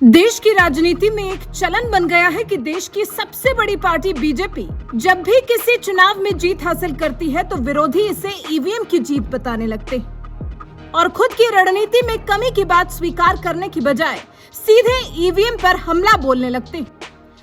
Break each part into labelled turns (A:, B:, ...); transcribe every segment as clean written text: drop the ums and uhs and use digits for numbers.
A: देश की राजनीति में एक चलन बन गया है कि देश की सबसे बड़ी पार्टी बीजेपी जब भी किसी चुनाव में जीत हासिल करती है तो विरोधी इसे ईवीएम की जीत बताने लगते हैं और खुद की रणनीति में कमी की बात स्वीकार करने की बजाय सीधे ईवीएम पर हमला बोलने लगते हैं,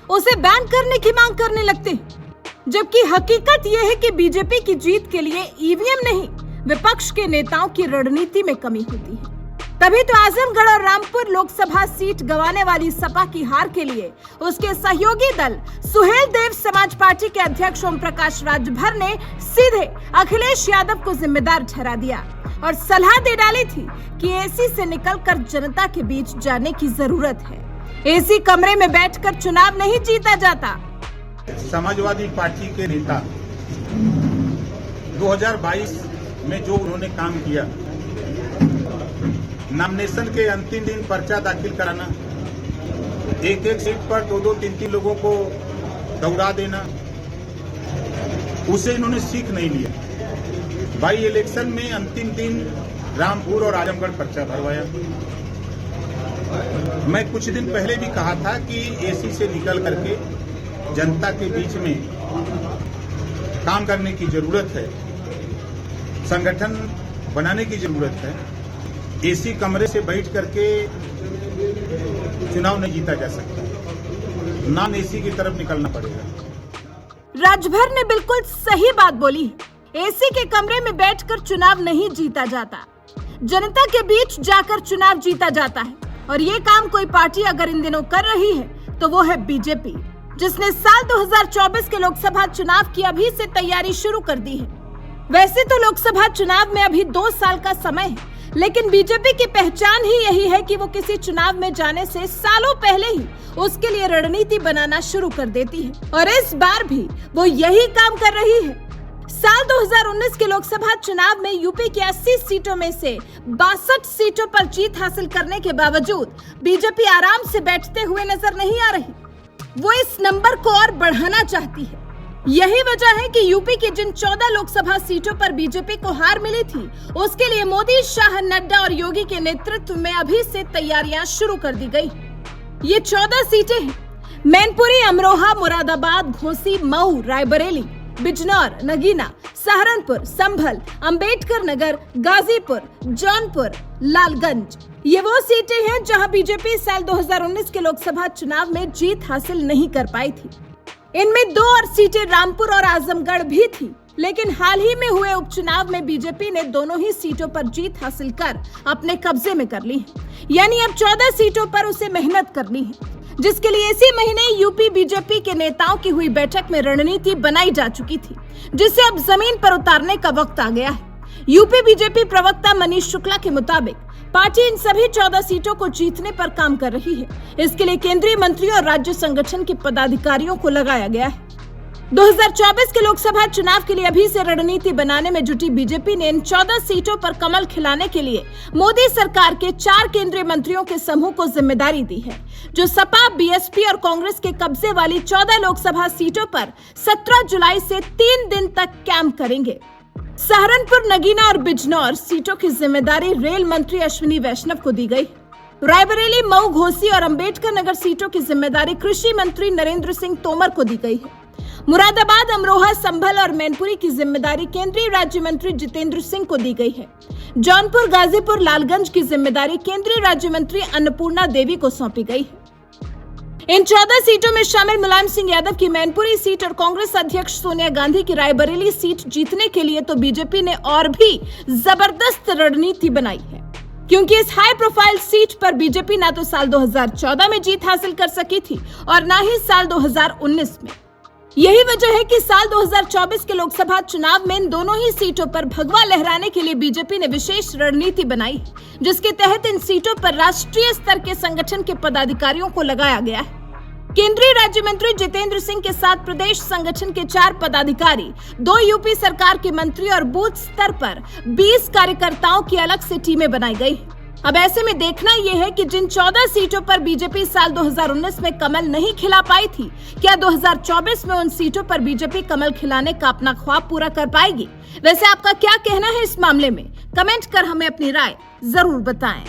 A: उसे बैन करने की मांग करने लगते हैं। जबकि हकीकत यह है कि बीजेपी की जीत के लिए ईवीएम नहीं, विपक्ष के नेताओं की रणनीति में कमी होती है। तभी तो आजमगढ़ और रामपुर लोकसभा सीट गंवाने वाली सपा की हार के लिए उसके सहयोगी दल सुहेल देव समाज पार्टी के अध्यक्ष ओम प्रकाश राजभर ने सीधे अखिलेश यादव को जिम्मेदार ठहरा दिया और सलाह दे डाली थी कि एसी से निकलकर जनता के बीच जाने की जरूरत है। एसी कमरे में बैठकर चुनाव नहीं जीता जाता।
B: समाजवादी पार्टी के नेता 2022 में जो उन्होंने काम किया, नॉमिनेशन के अंतिम दिन पर्चा दाखिल कराना, एक एक सीट पर दो तीन लोगों को दौड़ा देना, उसे इन्होंने सीख नहीं लिया। बाई इलेक्शन में अंतिम दिन रामपुर और आजमगढ़ पर्चा भरवाया। मैं कुछ दिन पहले भी कहा था कि एसी से निकल करके जनता के बीच में काम करने की जरूरत है, संगठन बनाने की जरूरत है। एसी कमरे से बैठ करके चुनाव नहीं जीता जा सकता, नॉन एसी की तरफ निकलना पड़ेगा।
A: राजभर ने बिल्कुल सही बात बोली है। एसी के कमरे में बैठकर चुनाव नहीं जीता जाता, जनता के बीच जाकर चुनाव जीता जाता है। और ये काम कोई पार्टी अगर इन दिनों कर रही है तो वो है बीजेपी, जिसने साल 2024 के लोकसभा चुनाव की अभी से तैयारी शुरू कर दी है। वैसे तो लोकसभा चुनाव में अभी 2 साल का समय है, लेकिन बीजेपी की पहचान ही यही है कि वो किसी चुनाव में जाने से सालों पहले ही उसके लिए रणनीति बनाना शुरू कर देती है और इस बार भी वो यही काम कर रही है। साल 2019 के लोकसभा चुनाव में यूपी की 80 सीटों में से 62 सीटों पर जीत हासिल करने के बावजूद बीजेपी आराम से बैठते हुए नजर नहीं आ रही। वो इस नंबर को और बढ़ाना चाहती है। यही वजह है कि यूपी की जिन 14 लोकसभा सीटों पर बीजेपी को हार मिली थी, उसके लिए मोदी, शाह, नड्डा और योगी के नेतृत्व में अभी से तैयारियां शुरू कर दी गई। ये 14 सीटें हैं: मैनपुरी, अमरोहा, मुरादाबाद, घोसी, मऊ, रायबरेली, बिजनौर, नगीना, सहारनपुर, संभल, अंबेडकर नगर, गाजीपुर, जौनपुर, लालगंज। ये वो सीटें हैं जहां बीजेपी साल 2019 के लोकसभा चुनाव में जीत हासिल नहीं कर पाई थी। इनमें 2 और सीटें रामपुर और आजमगढ़ भी थी, लेकिन हाल ही में हुए उपचुनाव में बीजेपी ने दोनों ही सीटों पर जीत हासिल कर अपने कब्जे में कर ली है। यानी अब 14 सीटों पर उसे मेहनत करनी है, जिसके लिए इसी महीने यूपी बीजेपी के नेताओं की हुई बैठक में रणनीति बनाई जा चुकी थी, जिसे अब जमीन पर उतारने का वक्त आ गया है। यूपी बीजेपी प्रवक्ता मनीष शुक्ला के मुताबिक पार्टी इन सभी 14 सीटों को जीतने पर काम कर रही है। इसके लिए केंद्रीय मंत्री और राज्य संगठन के पदाधिकारियों को लगाया गया है। 2024 के लोकसभा चुनाव के लिए अभी से रणनीति बनाने में जुटी बीजेपी ने इन 14 सीटों पर कमल खिलाने के लिए मोदी सरकार के 4 केंद्रीय मंत्रियों के समूह को जिम्मेदारी दी है, जो सपा, बीएसपी और कांग्रेस के कब्जे वाली 14 लोकसभा सीटों पर 17 जुलाई से 3 दिन तक कैंप करेंगे। सहारनपुर, नगीना और बिजनौर सीटों की जिम्मेदारी रेल मंत्री अश्विनी वैष्णव को दी गई। रायबरेली, मऊ, घोसी और अंबेडकर नगर सीटों की जिम्मेदारी कृषि मंत्री नरेंद्र सिंह तोमर को दी गई है। मुरादाबाद, अमरोहा, संभल और मैनपुरी की जिम्मेदारी केंद्रीय राज्य मंत्री जितेंद्र सिंह को दी गई है। जौनपुर, गाजीपुर, लालगंज की जिम्मेदारी केंद्रीय राज्य मंत्री अन्नपूर्णा देवी को सौंपी गई है। इन 14 सीटों में शामिल मुलायम सिंह यादव की मैनपुरी सीट और कांग्रेस अध्यक्ष सोनिया गांधी की रायबरेली सीट जीतने के लिए तो बीजेपी ने और भी जबरदस्त रणनीति बनाई है, क्योंकि इस हाई प्रोफाइल सीट पर बीजेपी ना तो साल 2014 में जीत हासिल कर सकी थी और ना ही साल 2019 में। यही वजह है कि साल 2024 के लोकसभा चुनाव में इन दोनों ही सीटों पर भगवा लहराने के लिए बीजेपी ने विशेष रणनीति बनाई है, जिसके तहत इन सीटों पर राष्ट्रीय स्तर के संगठन के पदाधिकारियों को लगाया गया है। केंद्रीय राज्य मंत्री जितेंद्र सिंह के साथ प्रदेश संगठन के 4 पदाधिकारी, 2 यूपी सरकार के मंत्री और बूथ स्तर पर 20 कार्यकर्ताओं की अलग से टीमें बनाई गई है। अब ऐसे में देखना यह है कि जिन 14 सीटों पर बीजेपी साल 2019 में कमल नहीं खिला पाई थी, क्या 2024 में उन सीटों पर बीजेपी कमल खिलाने का अपना ख्वाब पूरा कर पाएगी? वैसे आपका क्या कहना है इस मामले में? कमेंट कर हमें अपनी राय जरूर बताएं।